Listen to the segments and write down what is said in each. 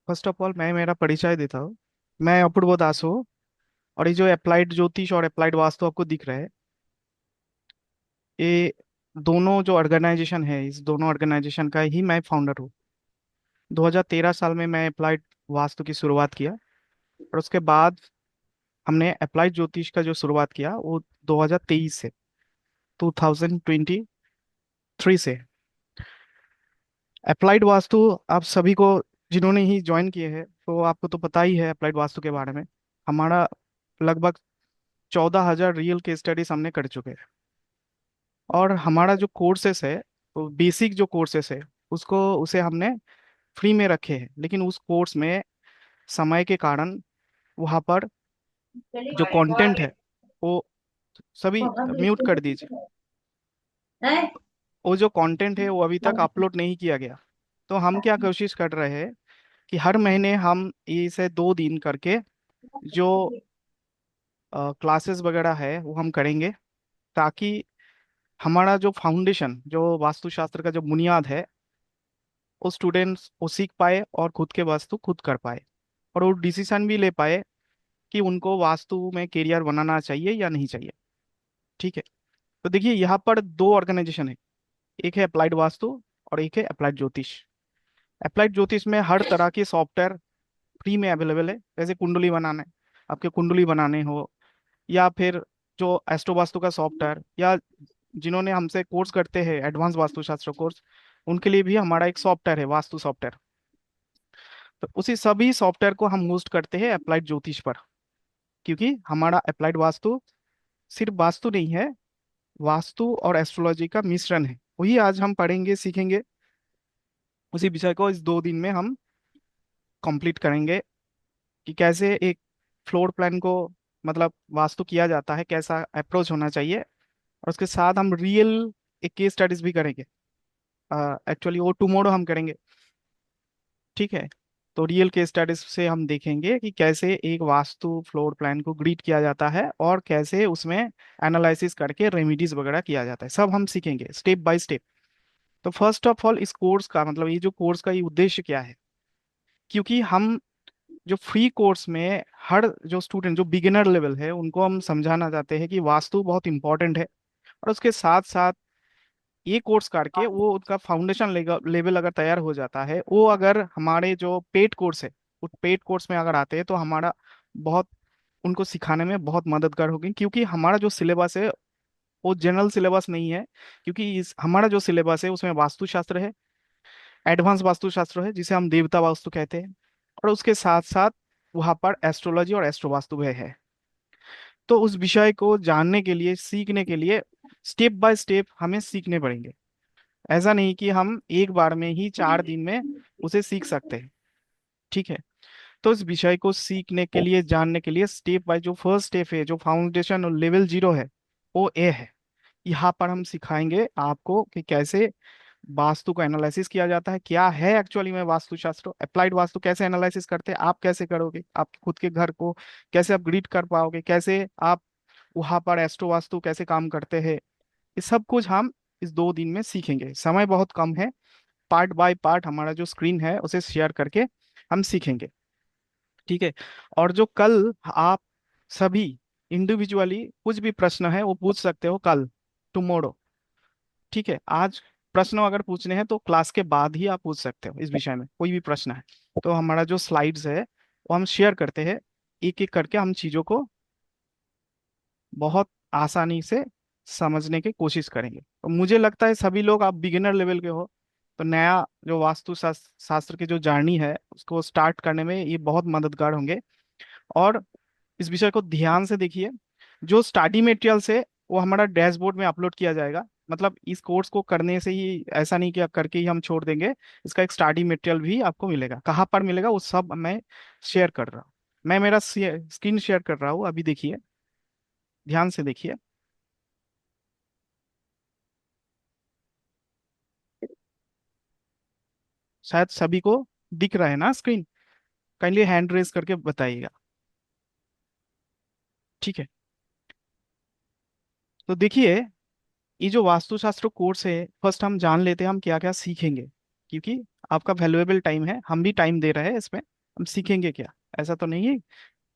First of all मैं मेरा परिचय देता हूँ। मैं अपूर्व दास हूँ। और ये जो अप्लाइड ज्योतिष और अप्लाइड वास्तु आपको दिख रहा है, ये दोनों जो ऑर्गेनाइजेशन है, इस दोनों ऑर्गेनाइजेशन का ही मैं फाउंडर हूँ। 2013 साल में मैं अप्लाइड वास्तु की शुरुआत किया। और उसके बाद हमने अप्लाइड ज्योतिष का जो शुरुआत किया वो 2023 से, 2023 से। अप्लाइड वास्तु आप सभी को, जिन्होंने ही ज्वाइन किए हैं, तो आपको तो पता ही है अप्लाइड वास्तु के बारे में। हमारा लगभग 14,000 रियल केस स्टडीज हमने कर चुके हैं। और हमारा जो कोर्सेस है, वो बेसिक जो कोर्सेस है, उसको उसे हमने फ्री में रखे हैं। लेकिन उस कोर्स में समय के कारण वहाँ पर जो कंटेंट है वो, सभी म्यूट कर दीजिए। वो जो कंटेंट है वो अभी तक अपलोड नहीं किया गया। तो हम क्या कोशिश कर रहे हैं कि हर महीने हम इसे 2 दिन करके जो क्लासेस वगैरह है वो हम करेंगे, ताकि हमारा जो फाउंडेशन, जो वास्तुशास्त्र का जो बुनियाद है, वो स्टूडेंट्स वो सीख पाए और खुद के वास्तु खुद कर पाए। और वो डिसीजन भी ले पाए कि उनको वास्तु में करियर बनाना चाहिए या नहीं चाहिए। ठीक है। तो देखिए, यहाँ पर दो ऑर्गेनाइजेशन है। एक है अप्लाइड वास्तु और एक है अप्लाइड ज्योतिष। अप्लाइड ज्योतिष में हर तरह के सॉफ्टवेयर फ्री में अवेलेबल है। जैसे कुंडली बनाना है, आपके कुंडली बनाने हो, या फिर जो एस्ट्रो वास्तु का सॉफ्टवेयर, या जिन्होंने हमसे कोर्स करते हैं एडवांस वास्तुशास्त्र कोर्स, उनके लिए भी हमारा एक सॉफ्टवेयर है, वास्तु सॉफ्टवेयर। तो उसी सभी सॉफ्टवेयर को हम होस्ट करते हैं अप्लाइड ज्योतिष पर। क्योंकि हमारा अप्लाइड वास्तु सिर्फ वास्तु नहीं है, वास्तु और एस्ट्रोलॉजी का मिश्रण है। वही आज हम पढ़ेंगे, सीखेंगे। उसी विषय को इस 2 दिन में हम कंप्लीट करेंगे कि कैसे एक फ्लोर प्लान को, मतलब वास्तु किया जाता है, कैसा अप्रोच होना चाहिए। और उसके साथ हम रियल एक केस स्टडीज भी करेंगे। एक्चुअली वो टुमारो हम करेंगे। ठीक है। तो रियल केस स्टडीज से हम देखेंगे कि कैसे एक वास्तु फ्लोर प्लान को ग्रीड किया जाता है और कैसे उसमें एनालिसिस करके रेमेडीज वगैरह किया जाता है। सब हम सीखेंगे स्टेप बाय स्टेप। तो फर्स्ट ऑफ ऑल, इस कोर्स का मतलब, ये जो कोर्स का ये उद्देश्य क्या है? क्योंकि हम जो फ्री कोर्स में हर जो स्टूडेंट जो बिगिनर लेवल है, उनको हम समझाना चाहते हैं कि वास्तु बहुत इंपॉर्टेंट है। और उसके साथ साथ ये कोर्स करके वो उनका फाउंडेशन लेवल अगर तैयार हो जाता है, वो अगर हमारे जो पेड कोर्स है, उस पेड कोर्स में अगर आते हैं, तो हमारा बहुत उनको सिखाने में बहुत मददगार होगी। क्योंकि हमारा जो सिलेबस है वो जनरल सिलेबस नहीं है। क्योंकि इस हमारा जो सिलेबस है उसमें वास्तुशास्त्र है, एडवांस वास्तुशास्त्र है जिसे हम देवता वास्तु कहते हैं, और उसके साथ साथ वहाँ पर एस्ट्रोलॉजी और एस्ट्रो वास्तु भी है। तो उस विषय को जानने के लिए, सीखने के लिए स्टेप बाय स्टेप हमें सीखने पड़ेंगे। ऐसा नहीं कि हम एक बार में ही 4 दिन में उसे सीख सकते हैं। ठीक है। तो इस विषय को सीखने के लिए, जानने के लिए, स्टेप बाय जो फर्स्ट स्टेप है, जो फाउंडेशन और लेवल 0 है, वो ए है। यहाँ पर हम सिखाएंगे आपको कि कैसे वास्तु को एनालिसिस किया जाता है, क्या है एक्चुअली में वास्तुशास्त्र, अप्लाइड वास्तु कैसे एनालिसिस करते हैं, आप कैसे करोगे, आप खुद के घर को कैसे अपग्रेड कर पाओगे, कैसे आप वहां पर एस्ट्रो वास्तु कैसे काम करते हैं। ये सब कुछ हम इस 2 दिन में सीखेंगे। समय बहुत कम है। पार्ट बाय पार्ट हमारा जो स्क्रीन है उसे शेयर करके हम सीखेंगे। ठीक है। और जो कल आप सभी इंडिविजुअली कुछ भी प्रश्न है वो पूछ सकते हो कल, टुमारो। ठीक है। आज प्रश्न अगर पूछने हैं तो क्लास के बाद ही आप पूछ सकते हो, इस विषय में कोई भी प्रश्न है। तो हमारा जो स्लाइड्स है वो हम शेयर करते हैं, एक एक करके हम चीज़ों को बहुत आसानी से समझने की कोशिश करेंगे। तो मुझे लगता है सभी लोग, आप बिगिनर लेवल के हो, तो नया जो वास्तु शास्त्र की जो जर्नी है उसको स्टार्ट करने में ये बहुत मददगार होंगे। और इस विषय को ध्यान से देखिए। जो स्टडी मटेरियल्स है वो हमारा डैशबोर्ड में अपलोड किया जाएगा। मतलब इस कोर्स को करने से ही ऐसा नहीं कि आप करके ही हम छोड़ देंगे। इसका एक स्टडी मटेरियल भी आपको मिलेगा। कहाँ पर मिलेगा वो सब मैं शेयर कर रहा हूँ। मैं मेरा स्क्रीन शेयर कर रहा हूँ, अभी देखिए, ध्यान से देखिए। शायद सभी को दिख रहा है ना स्क्रीन? काइंडली हैंड रेज करके बताइएगा। ठीक है। तो देखिए, ये जो वास्तुशास्त्र कोर्स है, फर्स्ट हम जान लेते हैं हम क्या क्या सीखेंगे। क्योंकि आपका वैल्यूएबल टाइम है, हम भी टाइम दे रहे हैं इसमें। हम सीखेंगे क्या? ऐसा तो नहीं है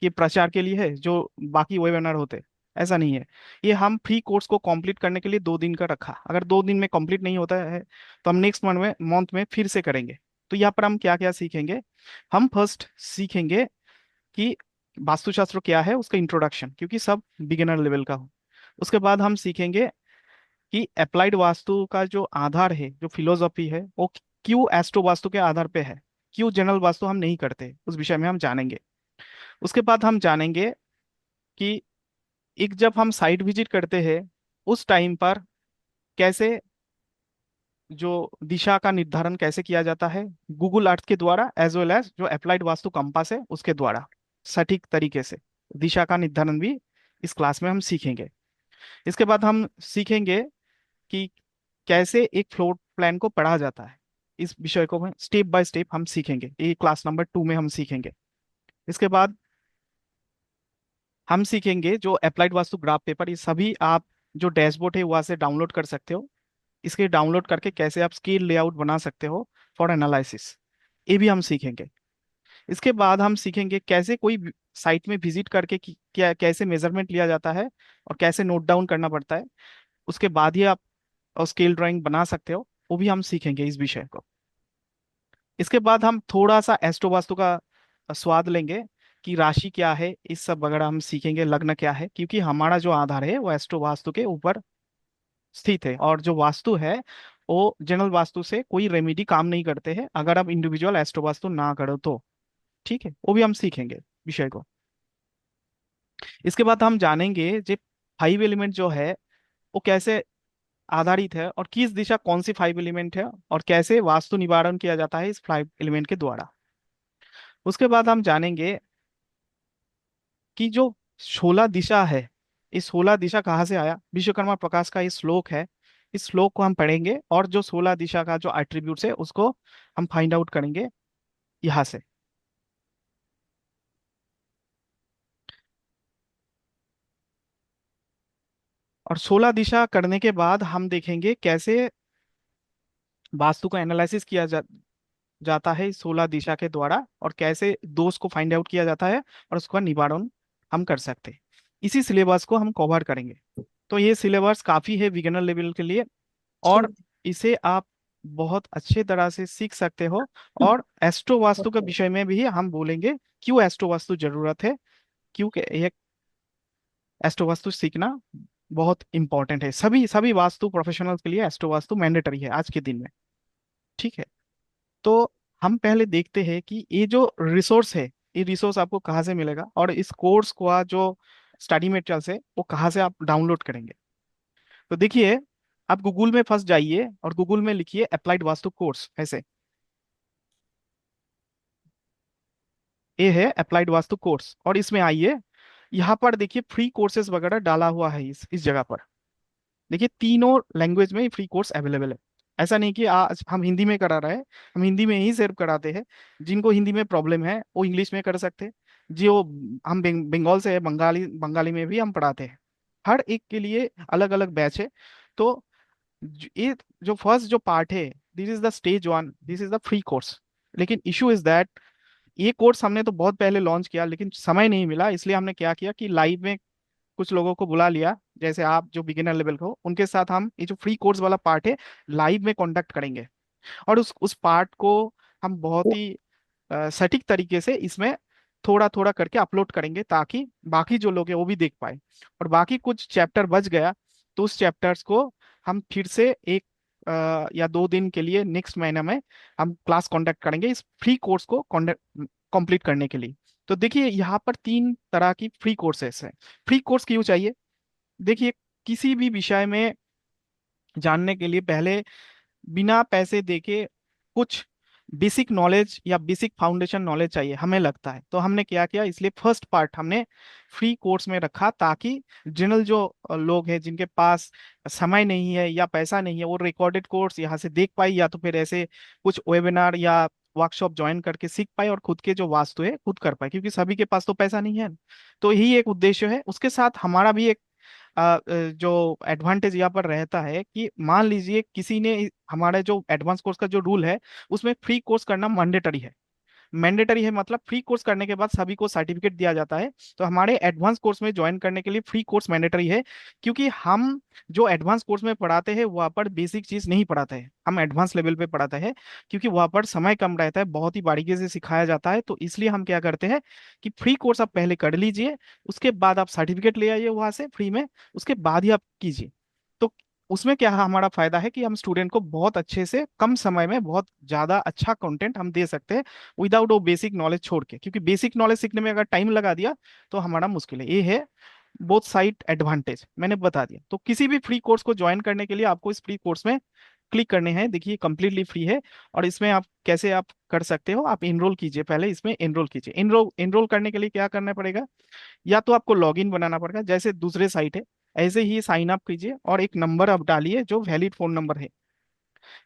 कि प्रचार के लिए है जो बाकी वेबिनार होते, ऐसा नहीं है। ये हम फ्री कोर्स को कंप्लीट करने के लिए 2 दिन का रखा, अगर 2 दिन में कंप्लीट नहीं होता है तो हम नेक्स्ट मंथ में फिर से करेंगे। तो यहाँ पर हम क्या क्या सीखेंगे? हम फर्स्ट सीखेंगे कि वास्तुशास्त्र क्या है, उसका इंट्रोडक्शन, क्योंकि सब बिगिनर लेवल का हो। उसके बाद हम सीखेंगे कि अप्लाइड वास्तु का जो आधार है, जो फिलोसॉफी है, वो क्यों एस्ट्रो वास्तु के आधार पे है, क्यों जनरल वास्तु हम नहीं करते, उस विषय में हम जानेंगे। उसके बाद हम जानेंगे कि एक जब हम साइट विजिट करते हैं उस टाइम पर कैसे जो दिशा का निर्धारण कैसे किया जाता है, गूगल अर्थ के द्वारा एज वेल एज जो अप्लाइड वास्तु कंपास है उसके द्वारा सटीक तरीके से दिशा का निर्धारण भी इस क्लास में हम सीखेंगे। इसके बाद हम सीखेंगे कि कैसे एक फ्लोर प्लान को पढ़ा जाता है। इस विषय को स्टेप बाय स्टेप हम सीखेंगे, ये क्लास नंबर 2 में हम सीखेंगे। इसके बाद हम सीखेंगे जो अप्लाइड वास्तु ग्राफ पेपर, ये सभी आप जो डैशबोर्ड है वहां से डाउनलोड कर सकते हो। इसके डाउनलोड करके कैसे आप स्केल लेआउट बना सकते हो फॉर एनालिसिस, ये भी हम सीखेंगे। इसके बाद हम सीखेंगे कैसे कोई साइट में विजिट करके क्या कैसे मेजरमेंट लिया जाता है और कैसे नोट डाउन करना पड़ता है, उसके बाद ही आप स्केल ड्राइंग बना सकते हो, वो भी हम सीखेंगे इस विषय को। इसके बाद हम थोड़ा सा एस्ट्रो वास्तु का स्वाद लेंगे कि राशि क्या है, इस सब वगैरह हम सीखेंगे, लग्न क्या है, क्योंकि हमारा जो आधार है वो एस्ट्रो वास्तु के ऊपर स्थित है, और जो वास्तु है वो जनरल वास्तु से कोई रेमेडी काम नहीं करते हैं अगर आप इंडिविजुअल एस्ट्रो वास्तु ना करो तो। ठीक है, वो भी हम सीखेंगे विषय को। इसके बाद हम जानेंगे जो 5 एलिमेंट जो है वो कैसे आधारित है और किस दिशा कौन सी 5 एलिमेंट है, और कैसे वास्तु निवारण किया जाता है इस 5 एलिमेंट के द्वारा। उसके बाद हम जानेंगे कि जो 16 दिशा है, इस 16 दिशा कहाँ से आया, विश्वकर्मा प्रकाश का ये श्लोक है, इस श्लोक को हम पढ़ेंगे और जो 16 दिशा का जो एट्रीब्यूट्स है उसको हम फाइंड आउट करेंगे यहाँ से। और 16 दिशा करने के बाद हम देखेंगे कैसे वास्तु का एनालिसिस किया जाता है इस 16 दिशा के द्वारा, और कैसे दोष को फाइंड आउट किया जाता है और उसका निवारण हम कर सकते हैं। इसी सिलेबस को हम कवर करेंगे। तो ये सिलेबस काफी है बिगिनर लेवल के लिए, और ठीक इसे आप बहुत अच्छे तरह से सीख सकते हो। और एस्ट्रो वास्तु के विषय में भी हम बोलेंगे क्यों एस्ट्रो वास्तु जरूरत है, क्योंकि ये एस्ट्रो वास्तु सीखना बहुत इंपॉर्टेंट है, सभी सभी वास्तु प्रोफेशनल्स के लिए एस्ट्रो वास्तु मैंडेटरी है आज के दिन में। ठीक है, तो हम पहले देखते हैं कि ये जो रिसोर्स है, ये रिसोर्स आपको कहाँ से मिलेगा, और इस कोर्स का जो स्टडी मटेरियल्स है वो कहाँ से आप डाउनलोड करेंगे। तो देखिए, आप गूगल में फंस जाइए और गूगल में लिखिए अप्लाइड वास्तु कोर्स, ऐसे ये है अप्लाइड वास्तु कोर्स, और इसमें आइए, यहाँ पर देखिए फ्री कोर्सेज वगैरह डाला हुआ है इस जगह पर। देखिए तीनों लैंग्वेज में फ्री कोर्स अवेलेबल है। ऐसा नहीं कि आज हम हिंदी में करा रहे हैं, हम हिंदी में ही सिर्फ कराते हैं। जिनको हिंदी में प्रॉब्लम है वो इंग्लिश में कर सकते हैं। जो हम बंगाल से है, बंगाली बंगाली में भी हम पढ़ाते हैं। हर एक के लिए अलग अलग बैच है। तो ये जो फर्स्ट जो पार्ट है, this is the stage 1, this is the free course. लेकिन इशू इज दैट ये कोर्स हमने तो बहुत पहले लॉन्च किया, लेकिन समय नहीं मिला, इसलिए हमने क्या किया कि लाइव में कुछ लोगों को बुला लिया, जैसे आप जो बिगिनर लेवल को, उनके साथ हम ये जो फ्री कोर्स वाला पार्ट है लाइव में कंडक्ट करेंगे। और उस पार्ट को हम बहुत ही सटीक तरीके से इसमें थोड़ा थोड़ा करके अपलोड करेंगे, ताकि बाकी जो लोग हैं वो भी देख पाए। और बाकी कुछ चैप्टर बच गया तो उस चैप्टर्स को हम फिर से एक या 2 दिन के लिए नेक्स्ट महीने में हम क्लास कंडक्ट करेंगे इस फ्री कोर्स को कंप्लीट करने के लिए। तो देखिए यहाँ पर 3 तरह की फ्री कोर्सेस हैं। फ्री कोर्स क्यों चाहिए? देखिए, किसी भी विषय में जानने के लिए पहले बिना पैसे देके कुछ बेसिक नॉलेज या बेसिक फाउंडेशन नॉलेज चाहिए, हमें लगता है। तो हमने क्या किया, इसलिए फर्स्ट पार्ट हमने फ्री कोर्स में रखा, ताकि जनरल जो लोग हैं जिनके पास समय नहीं है या पैसा नहीं है, वो रिकॉर्डेड कोर्स यहाँ से देख पाए, या तो फिर ऐसे कुछ वेबिनार या वर्कशॉप ज्वाइन करके सीख पाए और खुद के जो वास्तु है खुद कर पाए, क्योंकि सभी के पास तो पैसा नहीं है। तो यही एक उद्देश्य है। उसके साथ हमारा भी एक जो एडवांटेज यहाँ पर रहता है कि मान लीजिए किसी ने हमारे जो एडवांस कोर्स का जो रूल है उसमें फ्री कोर्स करना मैंडेटरी है। मैंडेटरी है मतलब फ्री कोर्स करने के बाद सभी को सर्टिफिकेट दिया जाता है। तो हमारे एडवांस कोर्स में ज्वाइन करने के लिए फ्री कोर्स मैंडेटरी है, क्योंकि हम जो एडवांस कोर्स में पढ़ाते हैं वहाँ पर बेसिक चीज नहीं पढ़ाते हैं, हम एडवांस लेवल पे पढ़ाते हैं। क्योंकि वहाँ पर समय कम रहता है, बहुत ही बारीकी से सिखाया जाता है, तो इसलिए हम क्या करते हैं कि फ्री कोर्स आप पहले कर लीजिए, उसके बाद आप सर्टिफिकेट ले आइए वहां से फ्री में, उसके बाद ही आप कीजिए। तो उसमें क्या हमारा फायदा है कि हम स्टूडेंट को बहुत अच्छे से कम समय में बहुत ज्यादा अच्छा कंटेंट हम दे सकते हैं, विदाउट वो बेसिक नॉलेज छोड़ के। क्योंकि बेसिक नॉलेज सीखने में अगर टाइम लगा दिया तो हमारा मुश्किल है। ये है बोथ साइड एडवांटेज मैंने बता दिया। तो किसी भी फ्री कोर्स को ज्वाइन करने के लिए आपको इस फ्री कोर्स में क्लिक करने हैं, देखिए कंप्लीटली फ्री है। और इसमें आप कैसे आप कर सकते हो, आप इनरोल कीजिए, पहले इसमें इनरोल कीजिए। इनरोल इनरोल करने के लिए क्या करना पड़ेगा, या तो आपको लॉगिन बनाना पड़ेगा जैसे दूसरे साइट है, ऐसे ही साइन अप कीजिए और एक नंबर आप डालिए जो वैलिड फोन नंबर है।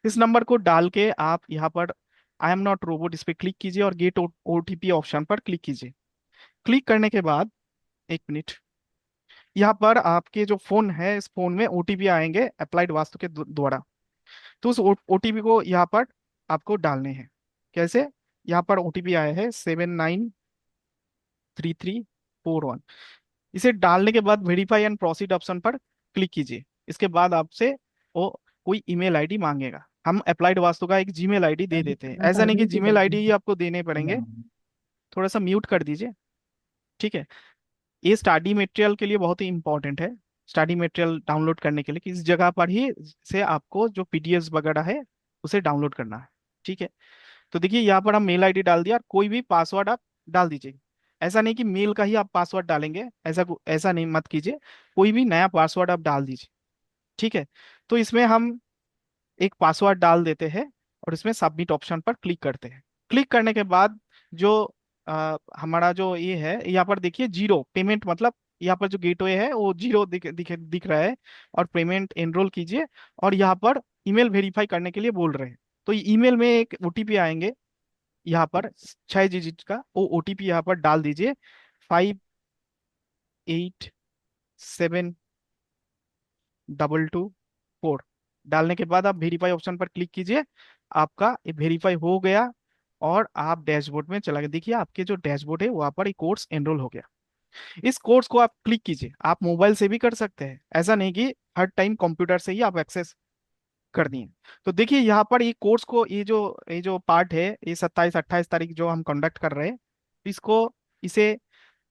इस नंबर को डाल के आप यहाँ पर आई एम नॉट रोबोट इस पे क्लिक कीजिए और गेट ओटीपी ऑप्शन पर क्लिक कीजिए। क्लिक करने के बाद, एक मिनट, यहाँ पर आपके जो फोन है इस फोन में ओटीपी आएंगे अप्लाइड वास्तु के द्वारा। तो उस ओटीपी को यहाँ पर आपको डालने हैं। कैसे, यहाँ पर ओटीपी आया है 793341। इसे डालने के बाद वेरीफाई एंड प्रोसीड ऑप्शन पर क्लिक कीजिए। इसके बाद आपसे वो कोई ईमेल आईडी मांगेगा। हम अप्लाइड वास्तु का एक जीमेल आईडी दे देते हैं, ऐसा नहीं कि जीमेल आईडी ही आपको देने पड़ेंगे। थोड़ा सा म्यूट कर दीजिए, ठीक है। ये स्टडी मटेरियल के लिए बहुत ही इंपॉर्टेंट है। स्टडी मटेरियल डाउनलोड करने के लिए किस जगह पर ही से आपको जो पीडीएफ वगैरह है उसे डाउनलोड करना है, ठीक है। तो देखिए यहाँ पर हम मेल आईडी डाल दिया और कोई भी पासवर्ड आप डाल दीजिए। ऐसा नहीं कि मेल का ही आप पासवर्ड डालेंगे, ऐसा नहीं, मत कीजिए। कोई भी नया पासवर्ड आप डाल दीजिए, ठीक है। तो इसमें हम एक पासवर्ड डाल देते हैं और इसमें सबमिट ऑप्शन पर क्लिक करते हैं। क्लिक करने के बाद जो हमारा जो ये है यहाँ पर देखिए जीरो पेमेंट, मतलब यहाँ पर जो गेटवे है वो जीरो दिख रहा है। और पेमेंट एनरोल कीजिए, और यहाँ पर ईमेल वेरीफाई करने के लिए बोल रहे हैं। तो ईमेल में एक ओटीपी आएंगे, यहाँ पर 6 डिजिट का वो ओटीपी यहाँ पर डाल दीजिए, 587224। डालने के बाद आप वेरीफाई ऑप्शन पर क्लिक कीजिए, आपका ये वेरीफाई हो गया और आप डैशबोर्ड में चला गया। देखिए आपके जो डैशबोर्ड है वहां पर एक कोर्स एनरोल हो गया। इस कोर्स को आप क्लिक कीजिए, आप मोबाइल से भी कर सकते हैं, ऐसा नहीं कि हर टाइम कंप्यूटर से ही आप एक्सेस करनी है। तो देखिए यहाँ पर ये कोर्स को ये जो पार्ट है ये 27-28 तारीख जो हम कंडक्ट कर रहे हैं, इसको इसे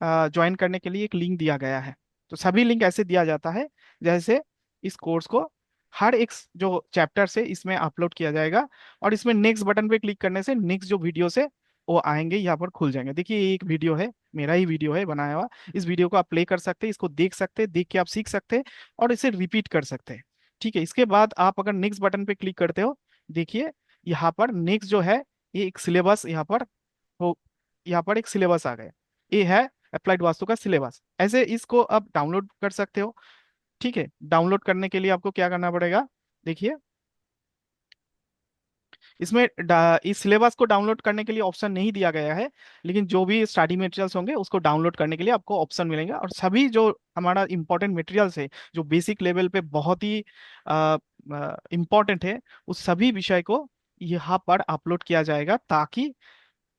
ज्वाइन करने के लिए एक लिंक दिया गया है। तो सभी लिंक ऐसे दिया जाता है जैसे इस कोर्स को हर एक जो चैप्टर से इसमें अपलोड किया जाएगा। और इसमें नेक्स्ट बटन पे क्लिक करने से नेक्स्ट जो वीडियो से वो आएंगे यहाँ पर खुल जाएंगे। देखिए ये एक वीडियो है, मेरा ही वीडियो है बनाया हुआ। इस वीडियो को आप प्ले कर सकते हैं, इसको देख सकते हैं, देख के आप सीख सकते हैं और इसे रिपीट कर सकते हैं, ठीक है। इसके बाद आप अगर नेक्स्ट बटन पे क्लिक करते हो, देखिए यहाँ पर नेक्स्ट जो है ये एक सिलेबस यहाँ पर हो, यहाँ पर एक सिलेबस आ गया। ये है अप्लाइड वास्तु का सिलेबस। ऐसे इसको आप डाउनलोड कर सकते हो, ठीक है। डाउनलोड करने के लिए आपको क्या करना पड़ेगा, देखिए इसमें इस सिलेबस को डाउनलोड करने के लिए ऑप्शन नहीं दिया गया है, लेकिन जो भी स्टडी मटेरियल्स होंगे उसको डाउनलोड करने के लिए आपको ऑप्शन मिलेंगे। और सभी जो हमारा इंपॉर्टेंट मटेरियल्स है जो बेसिक लेवल पे बहुत ही इंपॉर्टेंट है, उस सभी विषय को यहाँ पर अपलोड किया जाएगा, ताकि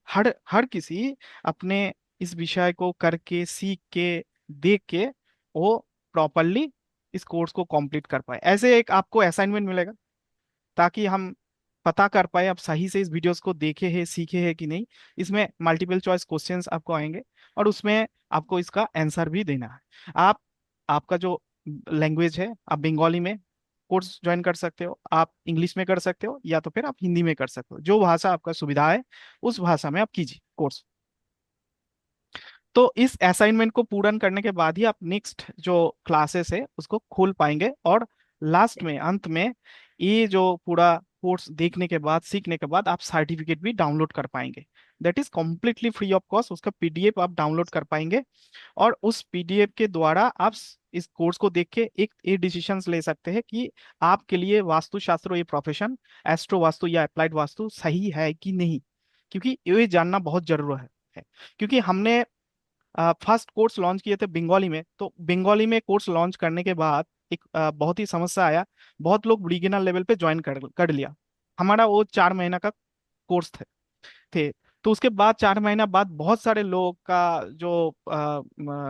हर हर किसी अपने इस विषय को करके सीख के देख के वो प्रॉपरली इस कोर्स को कंप्लीट कर पाए। ऐसे एक आपको असाइनमेंट मिलेगा ताकि हम पता कर पाए आप सही से इस वीडियोस को देखे हैं सीखे हैं कि नहीं। इसमें मल्टीपल चॉइस क्वेश्चंस आपको आएंगे और उसमें आपको इसका आंसर भी देना है। आप आपका जो लैंग्वेज है आप बंगाली में कोर्स ज्वाइन कर सकते हो, आप इंग्लिश में कर सकते हो, या तो फिर आप हिंदी में कर सकते हो, जो भाषा आपका सुविधा है उस भाषा में आप कीजिए कोर्स। तो इस असाइनमेंट को पूर्ण करने के बाद ही आप नेक्स्ट जो क्लासेस है उसको खोल पाएंगे। और लास्ट में अंत में ये जो पूरा कोर्स देखने के बाद सीखने के बाद आप सर्टिफिकेट भी डाउनलोड कर पाएंगे। That is completely free of cost, उसका पीडीएफ आप डाउनलोड कर पाएंगे। और उस पीडीएफ के द्वारा आप इस कोर्स को देख के एक ये डिसीजंस ले सकते हैं कि आपके लिए वास्तुशास्त्र ये प्रोफेशन, एस्ट्रो वास्तु या अप्लाइड वास्तु सही है कि नहीं। क्योंकि ये जानना बहुत जरूरी है। क्योंकि हमने फर्स्ट कोर्स लॉन्च किए थे बंगाली में, तो बंगाली में कोर्स लॉन्च करने के बाद एक बहुत ही समस्या आया। बहुत लोग बिगिनर लेवल पे ज्वाइन कर कर लिया। हमारा वो 4 महीना का कोर्स थे। तो उसके बाद 4 महीना बाद बहुत सारे लोगों का जो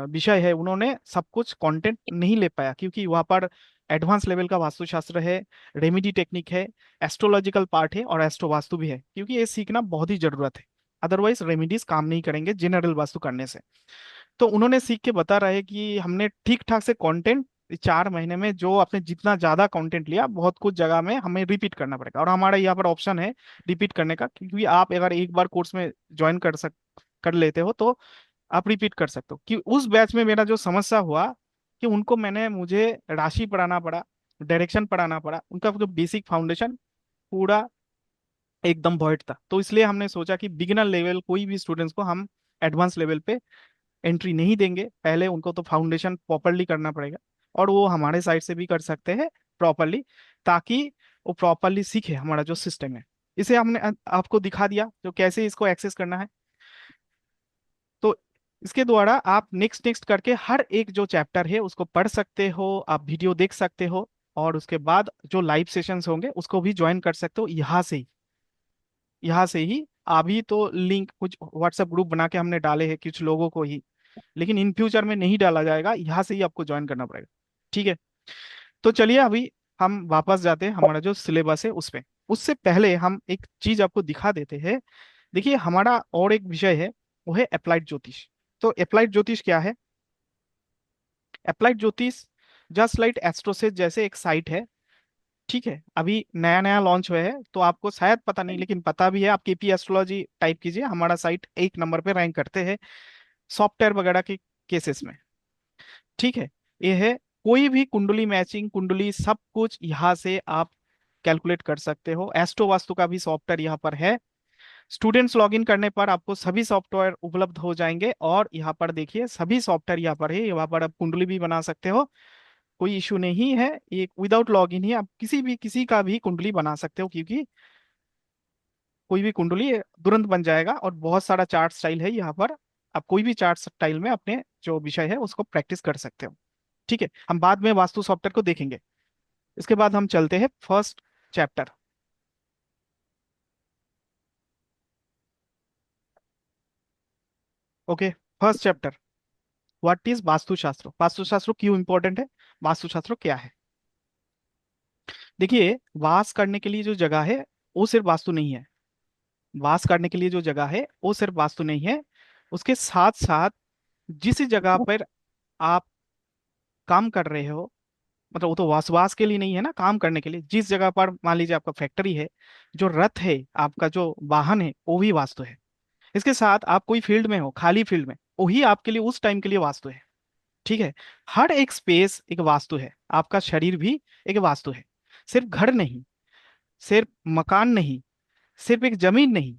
विषय है, उन्होंने सब कुछ कंटेंट नहीं ले पाया, क्योंकि वहाँ पर एडवांस लेवल का वास्तुशास्त्र है, रेमेडी टेक्निक है, एस्ट्रोलॉजिकल पार्ट है और एस्ट्रो वास्तु भी है, क्योंकि ये सीखना बहुत ही जरूरत है। अदरवाइज रेमेडीज काम नहीं करेंगे जनरल वास्तु करने से। तो उन्होंने सीख के बता रहे कि हमने ठीक ठाक से कंटेंट 4 महीने में, जो आपने जितना ज्यादा कंटेंट लिया, बहुत कुछ जगह में हमें रिपीट करना पड़ेगा, और हमारा यहाँ पर ऑप्शन है रिपीट करने का, क्योंकि आप अगर एक बार कोर्स में ज्वाइन कर लेते हो तो आप रिपीट कर सकते हो। कि उस बैच में मेरा जो समस्या हुआ कि उनको मुझे राशि पढ़ाना पड़ा, डायरेक्शन पढ़ाना पड़ा, उनका जो बेसिक फाउंडेशन पूरा एकदम भॉइड था। तो इसलिए हमने सोचा कि बिगिनर लेवल कोई भी स्टूडेंट्स को हम एडवांस लेवल पे एंट्री नहीं देंगे, पहले उनको तो फाउंडेशन प्रॉपरली करना पड़ेगा, और वो हमारे साइड से भी कर सकते हैं प्रॉपरली, ताकि वो प्रॉपरली सीखे हमारा जो सिस्टम है। इसे हमने आपको दिखा दिया जो कैसे इसको एक्सेस करना है। तो इसके द्वारा आप नेक्स्ट नेक्स्ट करके हर एक जो चैप्टर है उसको पढ़ सकते हो, आप वीडियो देख सकते हो, और उसके बाद जो लाइव सेशंस होंगे उसको भी ज्वाइन कर सकते हो यहाँ से ही। अभी तो लिंक कुछ व्हाट्सएप ग्रुप बना के हमने डाले हैं कुछ लोगों को ही, लेकिन इन फ्यूचर में नहीं डाला जाएगा, यहाँ से ही आपको ज्वाइन करना पड़ेगा। ठीक है। तो चलिए अभी हम वापस जाते हैं हमारा जो सिलेबस है उस पे। उससे पहले हम एक चीज आपको दिखा देते हैं। देखिए हमारा और एक विषय है, वो है अप्लाइड ज्योतिष। तो अप्लाइड ज्योतिष क्या है? अप्लाइड ज्योतिष जस्ट लाइक एस्ट्रोसेट जैसे एक साइट है। ठीक है, अभी नया नया लॉन्च हुआ है, तो आपको शायद पता नहीं, लेकिन पता भी है, आप केपी एस्ट्रोलॉजी टाइप कीजिए, हमारा साइट 1 नंबर पे रैंक करते हैं सॉफ्टवेयर वगैरह के केसेस में। ठीक है। ये है, कोई भी कुंडली मैचिंग, कुंडली सब कुछ यहाँ से आप कैलकुलेट कर सकते हो। एस्ट्रो वास्तु का भी सॉफ्टवेयर यहाँ पर है। स्टूडेंट्स लॉगिन करने पर आपको सभी सॉफ्टवेयर उपलब्ध हो जाएंगे, और यहाँ पर देखिए सभी सॉफ्टवेयर यहाँ पर है, यहाँ पर आप कुंडली भी बना सकते हो, कोई इशू नहीं है। ये विदाउट लॉगिन ही आप किसी का भी कुंडली बना सकते हो, क्योंकि कोई भी कुंडली तुरंत बन जाएगा, और बहुत सारा चार्ट स्टाइल है यहाँ पर। आप कोई भी चार्ट स्टाइल में अपने जो विषय है उसको प्रैक्टिस कर सकते हो। ठीक है, हम बाद में वास्तु सॉफ्टवेयर को देखेंगे। इसके बाद हम चलते हैं first chapter. Okay, first chapter, what is Vastu Shastra. Vastu Shastra क्यों इंपॉर्टेंट है, वास्तुशास्त्र क्या है? देखिए, वास करने के लिए जो जगह है वो सिर्फ वास्तु नहीं है। वास करने के लिए जो जगह है वो सिर्फ वास्तु नहीं है, उसके साथ साथ जिस जगह पर आप काम कर रहे हो, मतलब वो तो वासवास के लिए नहीं है ना, काम करने के लिए। जिस जगह पर मान लीजिए आपका फैक्ट्री है, जो रथ है, आपका जो वाहन है, वो भी वास्तु है। इसके साथ आप कोई फील्ड में हो, खाली फील्ड में, वही आपके लिए उस टाइम के लिए वास्तु है। ठीक है। हर एक स्पेस एक वास्तु है, आपका शरीर भी एक वास्तु है। सिर्फ घर नहीं, सिर्फ मकान नहीं, सिर्फ एक जमीन नहीं,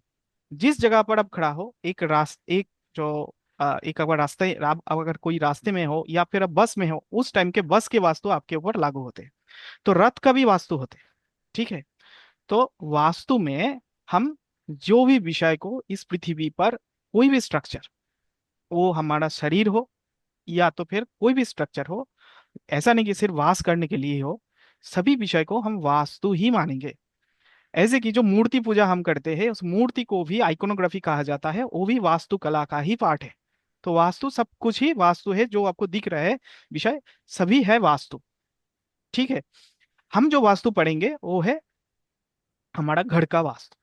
जिस जगह पर आप खड़ा हो, एक जो एक अगर आप अगर कोई रास्ते में हो या फिर आप बस में हो, उस टाइम के बस के वास्तु आपके ऊपर लागू होते हैं। तो रथ का भी वास्तु होते हैं। ठीक है। तो वास्तु में हम जो भी विषय को इस पृथ्वी पर, कोई भी स्ट्रक्चर, वो हमारा शरीर हो या तो फिर कोई भी स्ट्रक्चर हो, ऐसा नहीं कि सिर्फ वास करने के लिए ही हो, सभी विषय को हम वास्तु ही मानेंगे। ऐसे कि जो मूर्ति पूजा हम करते हैं, उस मूर्ति को भी आइकोनोग्राफी कहा जाता है, वो भी वास्तुकला का ही पार्ट है। तो वास्तु सब कुछ ही वास्तु है, जो आपको दिख रहा है विषय, सभी है वास्तु। ठीक है। हम जो वास्तु पढ़ेंगे वो है हमारा घर का वास्तु।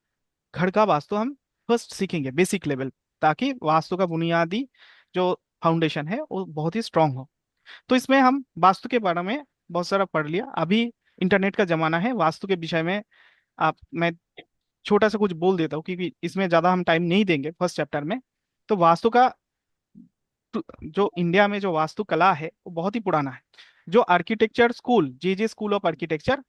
घर का वास्तु हम फर्स्ट सीखेंगे बेसिक लेवल, ताकि वास्तु का बुनियादी जो फाउंडेशन है वो बहुत ही स्ट्रांग हो। तो इसमें हम वास्तु के बारे में बहुत सारा पढ़ लिया। अभी इंटरनेट का जमाना है, वास्तु के विषय में आप मैं छोटा सा कुछ बोल देता हूँ, क्योंकि इसमें ज्यादा हम टाइम नहीं देंगे फर्स्ट चैप्टर में। तो वास्तु का जो इंडिया में जो वास्तु कला है वो बहुत ही पुराना है। जो architecture school, J school of architecture,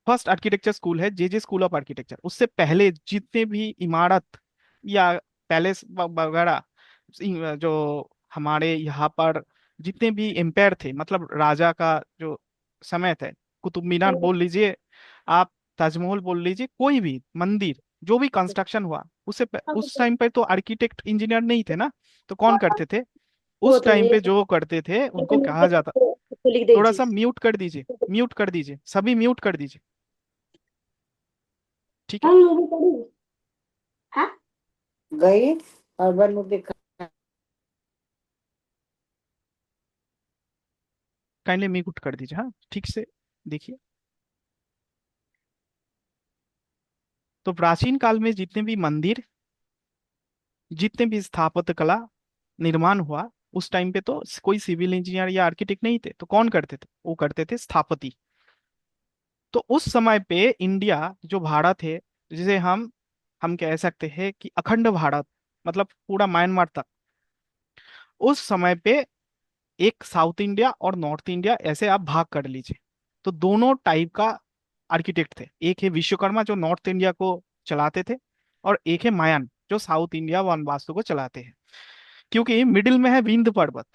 first architecture school है जे स्कूल ऑफ आर्किटेक्चर। उससे पहले जितने भी इमारत या पैलेस वगैरह, जो हमारे यहाँ पर जितने भी एम्पायर थे, मतलब राजा का जो समय थे, कुतुब मीनार बोल लीजिए आप, ताजमहल बोल लीजिए, कोई भी मंदिर जो भी कंस्ट्रक्शन हुआ, उस टाइम पे तो आर्किटेक्ट इंजीनियर नहीं थे ना। तो कौन करते थे वो उस तो टाइम ये पे, जो करते थे उनको कहा जाता। तो लिख थोड़ा दीजिए। सा म्यूट कर दीजिए, म्यूट कर दीजिए, सभी म्यूट कर दीजिए। ठीक है। हम मूवी पढ़ी। हाँ। गई और वन में देखा। काइंडली म्यूट कर दीजिए, हाँ ठीक से देखिए। तो प्राचीन काल में जितने भी मंदिर, जितने भी स्थापत्य कला निर्माण हुआ, उस टाइम पे तो कोई सिविल इंजीनियर या आर्किटेक्ट नहीं थे, तो कौन करते थे? वो करते थे स्थापति। तो उस समय पे इंडिया जो भारत है, जिसे हम कह सकते हैं कि अखंड भारत, मतलब पूरा म्यांमार तक, उस समय पे एक साउथ इंडिया और नॉर्थ इंडिया ऐसे आप भाग कर लीजिए। तो दोनों टाइप का आर्किटेक्ट थे। एक है विश्वकर्मा जो नॉर्थ इंडिया को चलाते थे, और एक है मायन जो साउथ इंडिया वन वास्तु को चलाते हैं। क्योंकि मिडिल में है विंध्य पर्वत,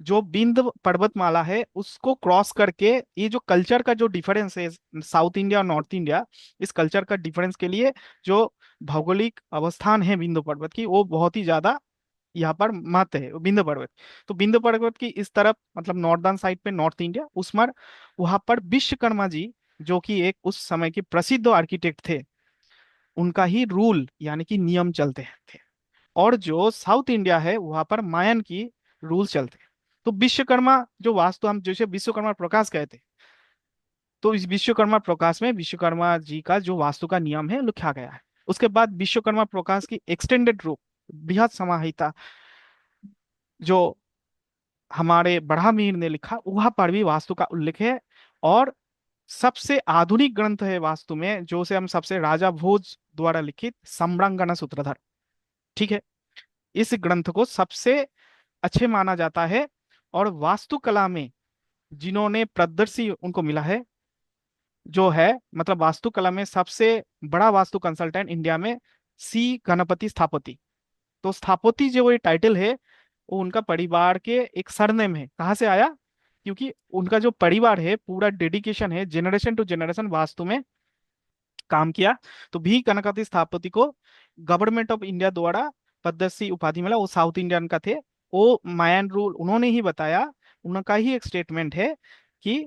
जो विंध्य पर्वतमाला है उसको क्रॉस करके, ये जो कल्चर का जो डिफरेंस है साउथ इंडिया और नॉर्थ इंडिया, इस कल्चर का डिफरेंस के लिए जो भौगोलिक अवस्थान है विंध्य पर्वत की, वो बहुत ही ज्यादा यहाँ पर महत्व है विंध्य पर्वत। तो विंध्य पर्वत की इस तरफ, मतलब नॉर्दर्न साइड पे नॉर्थ इंडिया, उसमें वहां पर विश्वकर्मा जी, जो कि एक उस समय के प्रसिद्ध आर्किटेक्ट थे, उनका ही रूल यानी कि नियम चलते थे। और जो साउथ इंडिया है वहां पर मायन की रूल चलते हैं। तो विश्वकर्मा जो वास्तु, हम जैसे विश्वकर्मा प्रकाश कहते हैं, तो इस विश्वकर्मा प्रकाश में विश्वकर्मा जी का जो वास्तु का नियम है लिखा गया है। उसके बाद विश्वकर्मा प्रकाश की एक्सटेंडेड रूप, बृहद समाहिता, जो हमारे बड़ामीर ने लिखा, वहां पर भी वास्तु का उल्लेख है। और सबसे आधुनिक ग्रंथ है वास्तु में, जो से हम सबसे राजा भोज द्वारा लिखित सम्रांगना सूत्रधार, ठीक है, इस ग्रंथ को सबसे अच्छे माना जाता है। और वास्तुकला में जिन्होंने प्रदर्शी उनको मिला है, जो है मतलब वास्तुकला में सबसे बड़ा वास्तु कंसल्टेंट इंडिया में, सी गणपति स्थापति। तो स्थापति जो ये टाइटल है, वो उनका परिवार के एक सरनेम है। कहाँ से आया? क्योंकि उनका जो परिवार है पूरा डेडिकेशन है, जनरेशन टू जनरेशन वास्तु में काम किया। तो भी गणपति स्थापति को गवर्नमेंट ऑफ इंडिया द्वारा पद्मश्री उपाधि मिला। वो साउथ इंडियन का थे। वो मायन रूल उन्होंने ही बताया। उनका ही एक स्टेटमेंट है कि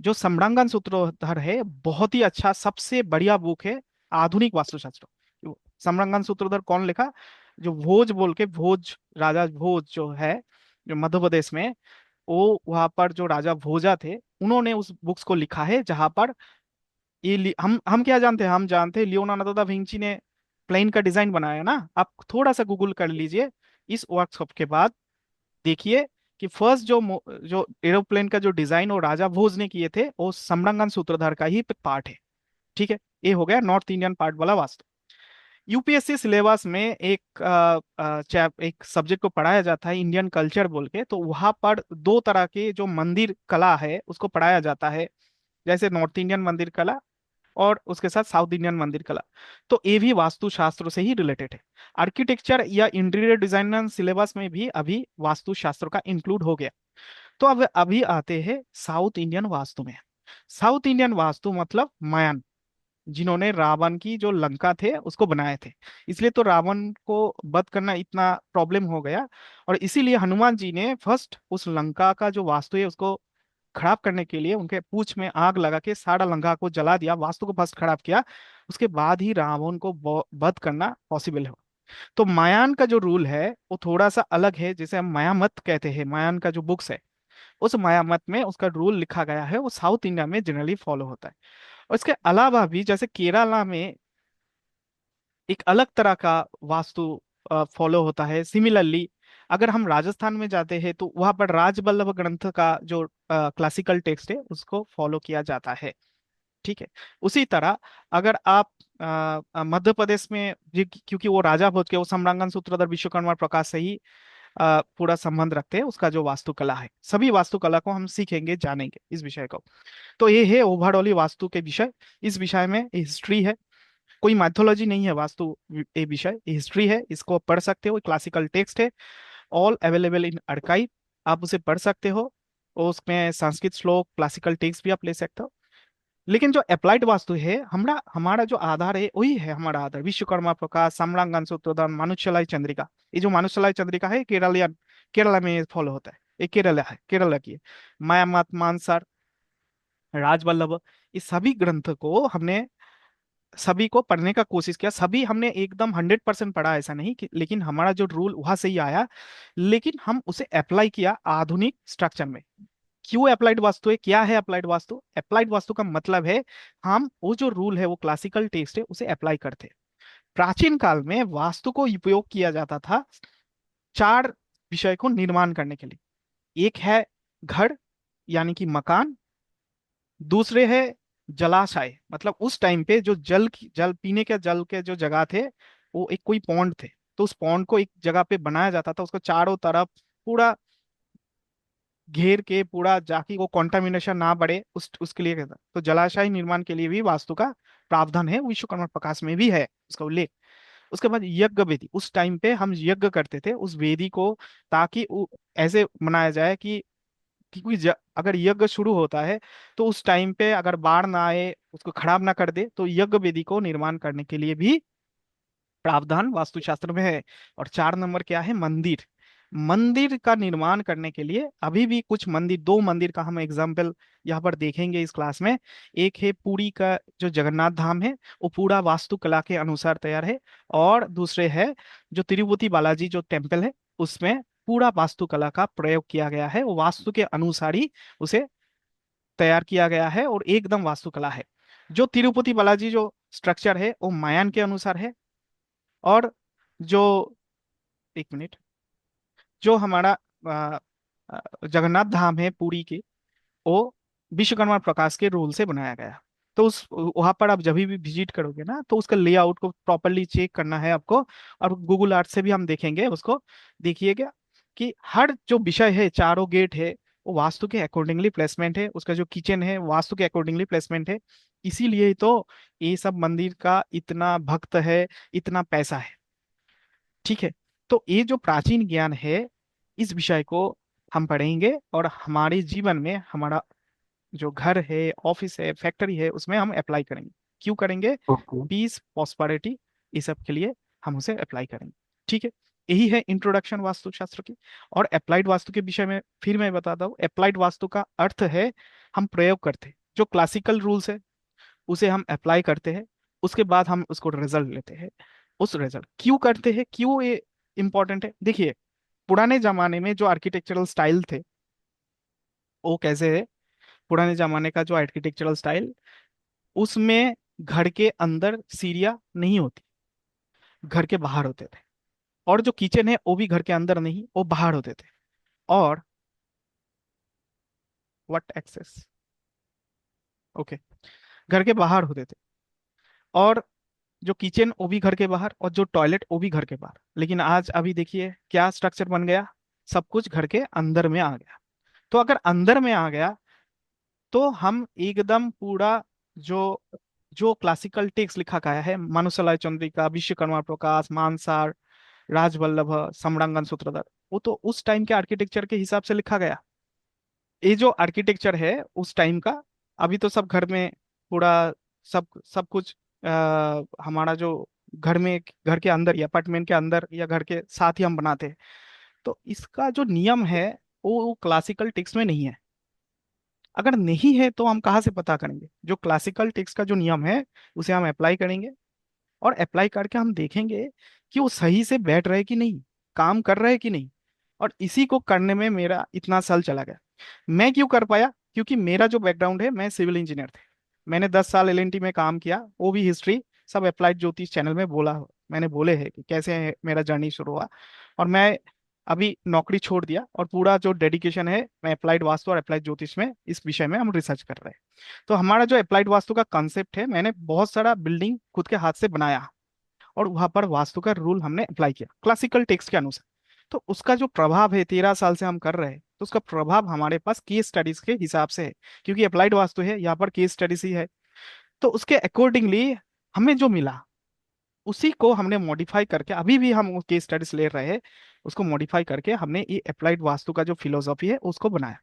जो सम्रांगण सूत्रधार है बहुत ही अच्छा, सबसे बढ़िया बुक है आधुनिक वास्तुशास्त्र। सम्रांगण सूत्रधार कौन लिखा? जो भोज बोल के, भोज राजा भोज जो है, जो मध्य प्रदेश में, वो वहां पर जो राजा भोजा थे, उन्होंने उस बुक्स को लिखा है। जहां पर हम क्या जानते हैं? हम जानते हैं लियोनार्डो दा विंची ने प्लेन का डिजाइन बनाया ना। आप थोड़ा सा गूगल कर लीजिए इस वर्कशॉप के बाद, देखिए कि फर्स्ट जो एरोप्लेन का जो डिजाइन वो राजा भोज ने किए थे, वो सम्रांगन सूत्रधार का ही पार्ट है। ठीक है, ये हो गया नॉर्थ इंडियन पार्ट वाला वास्तु। यूपीएससी सिलेबस में एक सब्जेक्ट को पढ़ाया जाता है इंडियन कल्चर बोल के। तो वहां पर दो तरह के जो मंदिर कला है उसको पढ़ाया जाता है, जैसे नॉर्थ इंडियन मंदिर कला और उसके साथ साउथ इंडियन मंदिर कला। तो ये भी वास्तु शास्त्रों से ही रिलेटेड है। आर्किटेक्चर या इंटीरियर डिजाइनर सिलेबस में भी अभी वास्तु शास्त्रों का इंक्लूड हो गया। तो अब अभी आते हैं साउथ इंडियन वास्तु में। साउथ इंडियन वास्तु मतलब मायन, जिन्होंने रावण की जो लंका थे उसको बनाए थे। इसलिए तो रावण को वध करना इतना प्रॉब्लम हो गया। और इसीलिए हनुमान जी ने फर्स्ट उस लंका का जो वास्तु है उसको खराब करने के लिए उनके पूंछ में आग लगा के सारा लंका को जला दिया, वास्तु को फर्स्ट खराब किया। उसके बाद ही रावण को वध करना पॉसिबल हो। तो मायान का जो रूल है वो थोड़ा सा अलग है, जिसे हम माया मत कहते हैं। मायान का जो बुक्स है, उस माया मत में उसका रूल लिखा गया है, वो साउथ इंडिया में जनरली फॉलो होता है। और इसके अलावा भी जैसे केरला में एक अलग तरह का वास्तु फॉलो होता है। सिमिलरली अगर हम राजस्थान में जाते हैं तो वहां पर राजबल्लभ ग्रंथ का जो क्लासिकल टेक्स्ट है उसको फॉलो किया जाता है। ठीक है। उसी तरह अगर आप मध्य प्रदेश में क्योंकि वो राजा भोज के, वो सम्रांगण सूत्रधर विश्वकर्मा प्रकाश से ही पूरा संबंध रखते हैं, उसका जो वास्तुकला है, सभी वास्तुकला को हम सीखेंगे, जानेंगे इस विषय को। तो ये है ओवरऑल वास्तु के विषय। इस विषय में हिस्ट्री है, कोई मैथोलॉजी नहीं है। वास्तु ये विषय हिस्ट्री है, इसको आप पढ़ सकते हो, क्लासिकल टेक्स्ट है, ऑल अवेलेबल इन आर्काइव। आप उसे पढ़ सकते हो, और उसमें संस्कृत श्लोक, क्लासिकल टेक्स्ट भी आप ले सकते हो। लेकिन जो अप्लाइड वास्तु है, हमारा हमारा जो आधार है वही है। हमारा आधार विश्वकर्मा प्रकाश, सम्रांगन सूत्रधार, मानुषलाई चंद्रिका। ये जो मानुषलाई चंद्रिका है केरला में फॉलो होता है। ये केरला है, केरला की है। मायामत, मानसर, राजवल्लभ, इस सभी ग्रंथ को हमने सभी को पढ़ने का कोशिश किया, सभी हमने एकदम 100% पढ़ा ऐसा नहीं कि, लेकिन हमारा जो रूल वहां से ही आया, लेकिन हम उसे अप्लाई किया आधुनिक स्ट्रक्चर में। क्यों अप्लाइड वास्तु है, क्या है अप्लाइड वास्तु? अप्लाइड वास्तु का मतलब है हम वो जो रूल है, वो क्लासिकल टेक्स्ट है, उसे अप्लाई करते हैं। प्राचीन काल में वास्तु को उपयोग किया जाता था चार विषय को निर्माण करने के लिए। एक है घर, यानी कि मकान। दूसरे है जलाशय, मतलब उस टाइम पे जो जल पीने के जल के जो जगह थे, वो एक कोई पॉन्ड थे, तो उस पॉन्ड को एक जगह पे बनाया जाता था, उसको चारों तरफ पूरा घेर के, पूरा जाके वो कॉन्टामिनेशन ना बढ़े, उसके लिए कहता। तो जलाशय निर्माण के लिए भी वास्तु का प्रावधान है, विश्वकर्मा प्रकाश में भी है उसका उल्लेख। उसके बाद यज्ञ वेदी, उस टाइम पे हम यज्ञ करते थे उस वेदी को, ताकि ऐसे मनाया जाए कि अगर यज्ञ शुरू होता है तो उस टाइम पे अगर बाढ़ ना आए, उसको खराब ना कर दे, तो यज्ञ वेदी को निर्माण करने के लिए भी प्रावधान वास्तुशास्त्र में है। और 4 नंबर क्या है? मंदिर। मंदिर का निर्माण करने के लिए अभी भी कुछ मंदिर, 2 मंदिर का हम एग्जाम्पल यहाँ पर देखेंगे इस क्लास में। एक है पुरी का जो जगन्नाथ धाम है, वो पूरा वास्तुकला के अनुसार तैयार है। और दूसरे है जो तिरुपति बालाजी जो टेम्पल है, उसमें पूरा वास्तुकला का प्रयोग किया गया है, वो वास्तु के अनुसार ही उसे तैयार किया गया है और एकदम वास्तुकला है। जो तिरुपति बालाजी जो स्ट्रक्चर है, वो मायन के अनुसार है। और जो, एक मिनट, जो हमारा अ, जगन्नाथ धाम है पुरी के, वो विश्वकर्मा प्रकाश के रूल से बनाया गया। तो उस वहां पर आप जब भी विजिट करोगे ना, तो उसका लेआउट को प्रॉपरली चेक करना है आपको। और गूगल आर्ट से भी हम देखेंगे उसको। देखिएगा कि हर जो विषय है, चारों गेट है, वो वास्तु के अकॉर्डिंगली प्लेसमेंट है, उसका जो किचन है वास्तु के अकॉर्डिंगली प्लेसमेंट है। इसीलिए ही तो ये सब मंदिर का इतना भक्त है, इतना पैसा है। ठीक है। तो ये जो प्राचीन ज्ञान है, इस विषय को हम पढ़ेंगे और हमारे जीवन में, हमारा जो घर है, ऑफिस है, फैक्ट्री है, उसमें हम अप्लाई करेंगे। क्यों करेंगे? ओके। पीस, प्रॉस्पेरिटी, ये सब के लिए हम उसे अप्लाई करेंगे। ठीक है। यही है इंट्रोडक्शन वास्तुशास्त्र की। और अप्लाइड वास्तु के विषय में फिर मैं बताता हूँ। अप्लाइड वास्तु का अर्थ है हम प्रयोग करते हैं, जो क्लासिकल रूल्स है उसे हम अप्लाई करते हैं, उसके बाद हम उसको रिजल्ट लेते हैं। उस रिजल्ट क्यों करते हैं, क्यों ये इंपॉर्टेंट है? देखिए, पुराने जमाने में जो आर्किटेक्चरल स्टाइल थे, वो कैसे है? पुराने जमाने का जो आर्किटेक्चरल स्टाइल, उसमें घर के अंदर सीढ़ियाँ नहीं होती, घर के बाहर होते थे। और जो किचन है वो भी घर के अंदर नहीं, वो बाहर होते थे। और व्हाट एक्सेस, ओके, घर के बाहर होते थे। और जो किचन वो भी घर के बाहर, और जो टॉयलेट वो भी घर के बाहर। लेकिन आज अभी देखिए क्या स्ट्रक्चर बन गया, सब कुछ घर के अंदर में आ गया। तो अगर अंदर में आ गया, तो हम एकदम पूरा जो जो क्लासिकल टेक्स्ट लिखा गया है, मानुसलाय चंद्रिका, विश्वकर्मा प्रकाश, मानसार, राजवल्लभ, सम्रांगन सूत्रधार, वो तो उस टाइम के आर्किटेक्चर के हिसाब से लिखा गया। ये जो आर्किटेक्चर है उस टाइम का, अभी तो सब घर में पूरा सब सब कुछ हमारा जो घर में, घर के अंदर या अपार्टमेंट के अंदर या घर के साथ ही हम बनाते हैं। तो इसका जो नियम है, वो क्लासिकल टेक्स्ट में नहीं है। अगर नहीं है तो हम कहाँ से पता करेंगे? जो क्लासिकल टेक्स्ट का जो नियम है, उसे हम अप्लाई करेंगे। और अप्लाई करके हम देखेंगे कि वो सही से बैठ रहे कि नहीं, काम कर रहे कि नहीं। और इसी को करने में मेरा इतना साल चला गया। मैं क्यों कर पाया? क्योंकि मेरा जो बैकग्राउंड है, मैं सिविल इंजीनियर थे। मैंने 10 साल एलएनटी में काम किया, वो भी हिस्ट्री सब अप्लाइड ज्योतिष चैनल में बोला, मैंने बोले है कि कैसे मेरा जर्नी शुरू हुआ। और मैं अभी नौकरी छोड़ दिया, और पूरा जो डेडिकेशन है, मैं अप्लाइड वास्तु और अप्लाइड ज्योतिष में, इस विषय में हम रिसर्च कर रहे हैं। तो हमारा जो अप्लाइड वास्तु का कॉन्सेप्ट है, मैंने बहुत सारा बिल्डिंग खुद के हाथ से बनाया, और वहां पर वास्तु का रूल हमने अप्लाई किया क्लासिकल टेक्स्ट के अनुसार। तो उसका जो प्रभाव है, 13 साल से हम कर रहे हैं, तो उसका प्रभाव हमारे पास केस स्टडीज के हिसाब से है। क्योंकि अप्लाइड वास्तु है, यहाँ पर केस स्टडीज ही है। तो उसके अकॉर्डिंगली हमें जो मिला, उसी को हमने मॉडिफाई करके, अभी भी हम केस स्टडीज ले रहे हैं, उसको मॉडिफाई करके हमने ये अप्लाइड वास्तु का जो फिलोसॉफी है उसको बनाया।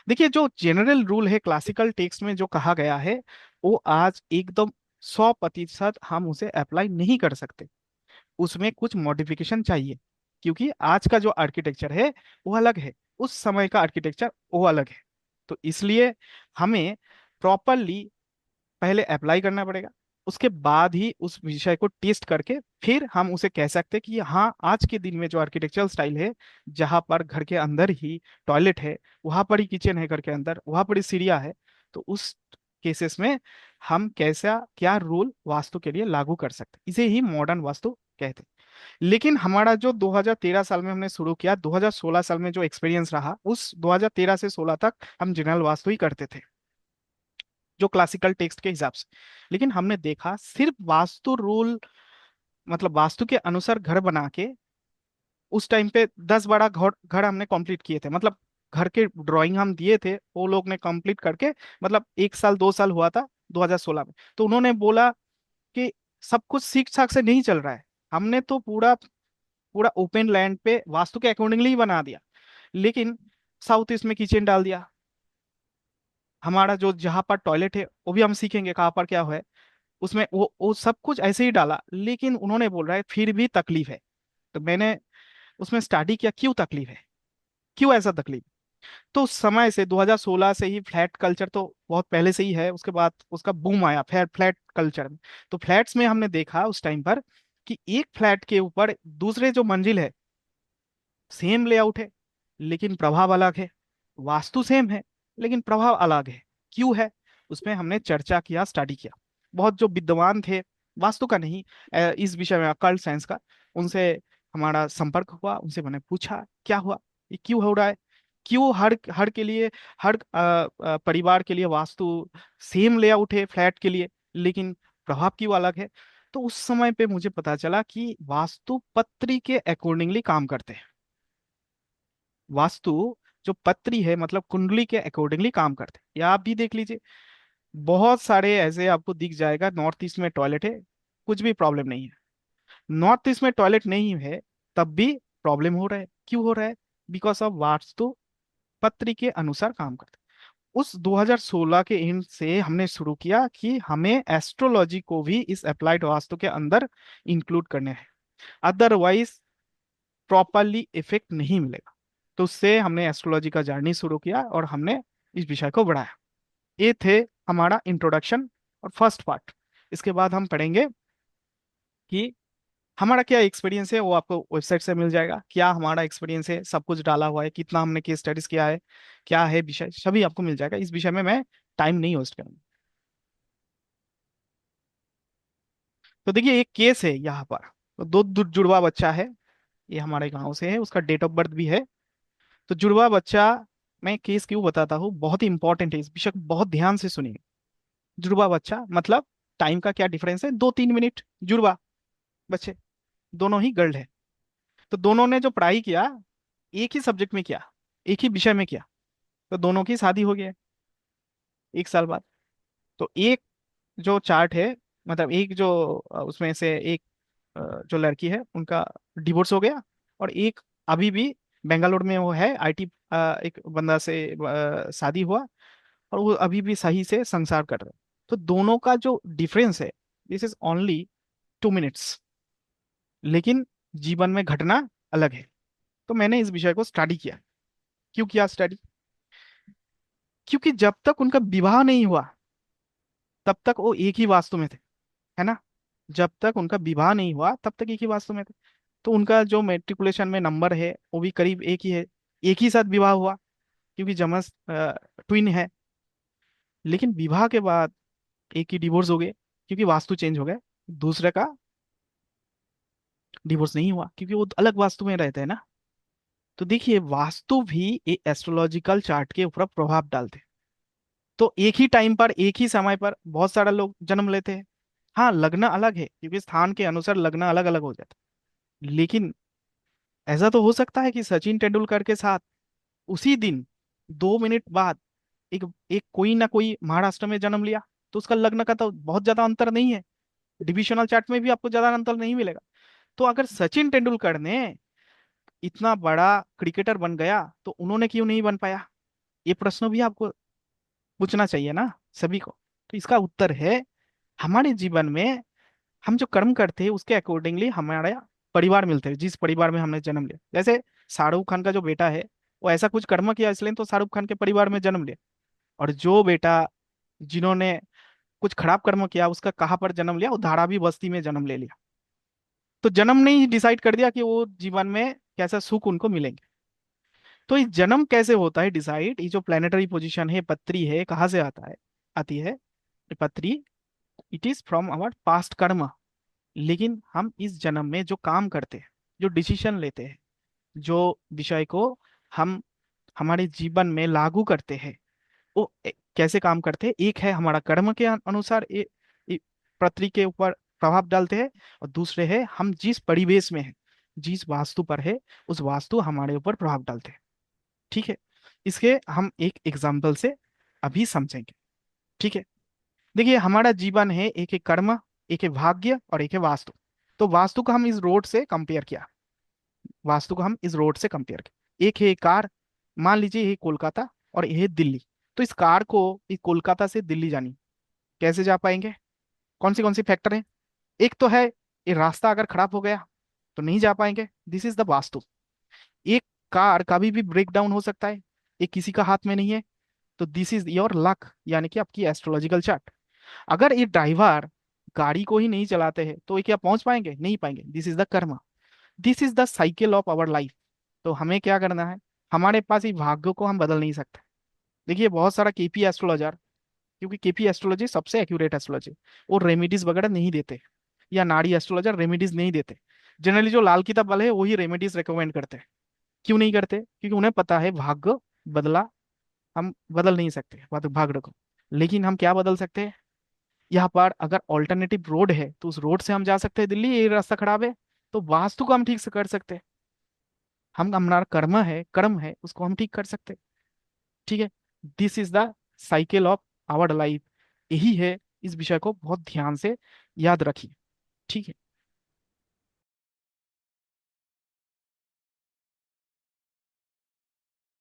देखिए, जो जनरल रूल है क्लासिकल टेक्स्ट में जो कहा गया है, वो आज एकदम 100% हम उसे अप्लाई नहीं कर सकते। उसमें कुछ मॉडिफिकेशन चाहिए। क्योंकि आज का जो आर्किटेक्चर है वो अलग है, उस समय का आर्किटेक्चर वो अलग है। तो इसलिए हमें प्रॉपरली पहले अप्लाई करना पड़ेगा। उसके बाद ही उस विषय को टेस्ट करके फिर हम उसे कह सकते हैं कि हाँ, आज के दिन में जो आर्किटेक्चरल स्टाइल है, जहाँ पर घर के अंदर ही टॉयलेट है, वहां पर ही किचन है घर के अंदर, वहां पर ही सीढ़ियाँ है, तो उस केसेस में हम कैसा क्या रूल वास्तु के लिए लागू कर सकते हैं, इसे ही मॉडर्न वास्तु कहते हैं। लेकिन हमारा जो 2013 साल में हमने शुरू किया, 2016 साल में जो एक्सपीरियंस रहा, उस 2013 से 16 तक हम जनरल वास्तु ही करते थे, जो क्लासिकल टेक्स्ट के हिसाब से। लेकिन हमने देखा सिर्फ वास्तु रूल, मतलब वास्तु के अनुसार घर बना के उस टाइम पे 10-12 घर घर हमने कंप्लीट किए थे, मतलब घर के ड्राइंग हम दिए थे, वो लोग ने कंप्लीट करके, मतलब 1 साल 2 साल हुआ था 2016 में। तो उन्होंने बोला कि सब कुछ ठीक ठाक से नहीं चल रहा है। हमने तो पूरा पूरा ओपन लैंड पे वास्तु के अकॉर्डिंगली ही बना दिया, लेकिन साउथ ईस्ट में किचन डाल दिया। हमारा जो जहाँ पर टॉयलेट है वो भी हम सीखेंगे कहाँ पर क्या है, उसमें वो सब कुछ ऐसे ही डाला, लेकिन उन्होंने बोल रहा है फिर भी तकलीफ है। तो मैंने उसमें स्टडी किया, क्यों तकलीफ है, क्यों ऐसा तकलीफ। तो उस समय से 2016 से ही फ्लैट कल्चर तो बहुत पहले से ही है, उसके बाद उसका बूम आया फ्लैट फ्लैट कल्चर में। तो फ्लैट्स में हमने देखा उस टाइम पर कि एक फ्लैट के ऊपर दूसरे जो मंजिल है, सेम लेआउट है लेकिन प्रभाव अलग है, वास्तु सेम है लेकिन प्रभाव अलग है। क्यों है, उसमें हमने चर्चा किया, स्टडी किया। बहुत जो विद्वान थे, वास्तु का नहीं, इस विषय में अकल्ट साइंस का, उनसे हमारा संपर्क हुआ, उनसे मैंने पूछा क्या हुआ, ये क्यों हो रहा है, क्यों हर हर के लिए, हर परिवार के लिए वास्तु सेम लेआउट है फ्लैट के लिए, लेकिन प्रभाव क्यों अलग है। तो उस समय पे मुझे पता चला कि वास्तु पत्री के अकॉर्डिंगली काम करते हैं। वास्तु जो पत्री है, मतलब कुंडली के अकॉर्डिंगली काम करते हैं। या आप भी देख लीजिए, बहुत सारे ऐसे आपको दिख जाएगा, नॉर्थ ईस्ट में टॉयलेट है, कुछ भी प्रॉब्लम नहीं है। नॉर्थ ईस्ट में टॉयलेट नहीं है, तब भी प्रॉब्लम हो रहा है। क्यों हो रहा है, बिकॉज ऑफ वास्तु पत्री के अनुसार काम करते हैं। उस 2016 के एंड से हमने शुरू किया कि हमें एस्ट्रोलॉजी को भी इस अप्लाइड वास्तु के अंदर इंक्लूड करने हैं, अदरवाइज प्रॉपरली इफेक्ट नहीं मिलेगा। तो उससे हमने एस्ट्रोलॉजी का जर्नी शुरू किया और हमने इस विषय को बढ़ाया। ये थे हमारा इंट्रोडक्शन और फर्स्ट पार्ट। इसके बाद हम पढ़ेंगे कि हमारा क्या एक्सपीरियंस है, वो आपको वेबसाइट से मिल जाएगा, क्या हमारा एक्सपीरियंस है, सब कुछ डाला हुआ है, कितना हमने केस स्टडीज किया है, क्या है विषय, सभी आपको मिल जाएगा। इस विषय में मैं टाइम नहीं वेस्ट करूंगा। तो देखिए एक केस है यहाँ पर, तो दो जुड़वा बच्चा है, ये हमारे गांव से है, उसका डेट ऑफ बर्थ भी है। तो जुड़वा बच्चा, मैं केस क्यों बताता हूँ, बहुत ही इंपॉर्टेंट है, इस विषय को बहुत ध्यान से सुनिए। जुड़वा बच्चा मतलब टाइम का क्या डिफरेंस है, 2-3 मिनट। जुड़वा बच्चे, दोनों ही गर्ल है। तो दोनों ने जो पढ़ाई किया, एक ही सब्जेक्ट में किया, एक ही विषय में किया, तो दोनों की शादी हो गई है 1 साल बाद। तो एक जो चार्ट है, मतलब एक जो उसमें से एक जो लड़की है उनका डिवोर्स हो गया, और एक अभी भी बेंगलोर में वो है आईटी, एक बंदा से शादी हुआ, और वो अभी भी सही से संसार कर रहे हैं। तो दोनों का जो डिफरेंस है, दिस इज ओनली 2 मिनट्स, लेकिन जीवन में घटना अलग है। तो मैंने इस विषय को स्टडी किया। क्यों किया स्टडी, क्योंकि जब तक उनका विवाह नहीं हुआ तब तक वो एक ही वास्तु में थे, है ना। जब तक उनका विवाह नहीं हुआ तब तक एक ही वास्तु में थे। तो उनका जो मेट्रिकुलेशन में नंबर है वो भी करीब एक ही है, एक ही साथ विवाह हुआ, क्योंकि जमस ट्विन है। लेकिन विवाह के बाद एक की डिवोर्स हो गए, क्योंकि वास्तु चेंज हो गए। दूसरे का डिवोर्स नहीं हुआ, क्योंकि वो अलग वास्तु में रहते हैं ना। तो देखिए वास्तु भी एक एस्ट्रोलॉजिकल चार्ट के ऊपर प्रभाव डालते हैं। तो एक ही टाइम पर, एक ही समय पर बहुत सारे लोग जन्म लेते हैं। हाँ, लग्न अलग है, क्योंकि स्थान के अनुसार लग्न अलग अलग हो जाता है। लेकिन ऐसा तो हो सकता है कि सचिन तेंदुलकर के साथ उसी दिन 2 मिनट बाद एक एक कोई ना कोई महाराष्ट्र में जन्म लिया, तो उसका लग्न का तो बहुत ज्यादा अंतर नहीं है। डिविजनल चार्ट में भी आपको ज्यादा अंतर नहीं मिलेगा। तो अगर सचिन तेंदुलकर ने इतना बड़ा क्रिकेटर बन गया, तो उन्होंने क्यों नहीं बन पाया, ये प्रश्न भी आपको पूछना चाहिए ना, सभी को। तो इसका उत्तर है, हमारे जीवन में हम जो कर्म करते हैं उसके अकॉर्डिंगली हमारा परिवार मिलते हैं, जिस परिवार में हमने जन्म लिया। जैसे शाहरुख खान का जो बेटा है, वो ऐसा कुछ कर्म किया इसलिए तो शाहरुख खान के परिवार में जन्म लिया। और जो बेटा, जिन्होंने कुछ खराब कर्म किया, उसका कहाँ पर जन्म लिया, वो धारावी बस्ती में जन्म ले लिया। तो जन्म ने ही डिसाइड कर दिया कि वो जीवन में कैसा सुख उनको मिलेंगे। तो ये जन्म कैसे होता है डिसाइड, ये जो प्लेनेटरी पोजीशन है, पत्री है, कहाँ से आता है, आती है ये पत्री, it is from our past karma. लेकिन हम इस जन्म में जो काम करते हैं, जो डिसीजन लेते हैं, जो विषय को हम हमारे जीवन में लागू करते हैं, वो कैसे काम करते हैं। एक है हमारा कर्म के अनुसार ये पृथ्वी के ऊपर प्रभाव डालते हैं, और दूसरे है हम जिस परिवेश में है, जिस वास्तु पर है, उस वास्तु हमारे ऊपर प्रभाव डालते हैं। ठीक है, इसके हम एक एग्जाम्पल से अभी समझेंगे। ठीक है, देखिए हमारा जीवन है, एक है कर्म, एक है भाग्य, और एक है वास्तु। तो वास्तु को हम इस रोड से कंपेयर किया, वास्तु को हम इस रोड से कंपेयर किया। एक है कार, मान लीजिए ये कोलकाता और ये है दिल्ली। तो इस कार को इस कोलकाता से दिल्ली जानी, कैसे जा पाएंगे, कौन सी फैक्टर है। एक तो है ये रास्ता अगर खराब हो गया तो नहीं जा पाएंगे, दिस इज द वास्तु। एक कार कभी भी ब्रेक डाउन हो सकता है, ये किसी का हाथ में नहीं है। तो दिस इज योर लक, यानी कि आपकी एस्ट्रोलॉजिकल चार्ट। अगर ये ड्राइवर गाड़ी को ही नहीं चलाते हैं तो ये क्या पहुंच पाएंगे, नहीं पाएंगे, this is the karma, this is the cycle of our life. तो हमें क्या करना है, हमारे पास ये भाग्य को हम बदल नहीं सकते। देखिए बहुत सारा केपी एस्ट्रोलॉजर, क्योंकि केपी एस्ट्रोलॉजी सबसे एक्यूरेट एस्ट्रोलॉजी, वो रेमेडीज वगैरह नहीं देते, या नाड़ी एस्ट्रोलॉजर रेमेडीज नहीं देते। जनरली जो लाल किताब वाले हैं वही रेमेडीज रिकमेंड करते हैं। क्यों नहीं करते, क्योंकि उन्हें पता है भाग्य बदला, हम बदल नहीं सकते भाग्य को। लेकिन हम क्या बदल सकते हैं, यहाँ पर अगर ऑल्टरनेटिव रोड है तो उस रोड से हम जा सकते हैं दिल्ली, ये रास्ता खराब है तो वास्तु को हम ठीक से कर सकते हैं। हम हमारा कर्म है उसको हम ठीक कर सकते हैं। ठीक है, this is the cycle of our life, यही है। इस विषय को बहुत ध्यान से याद रखिए। ठीक है।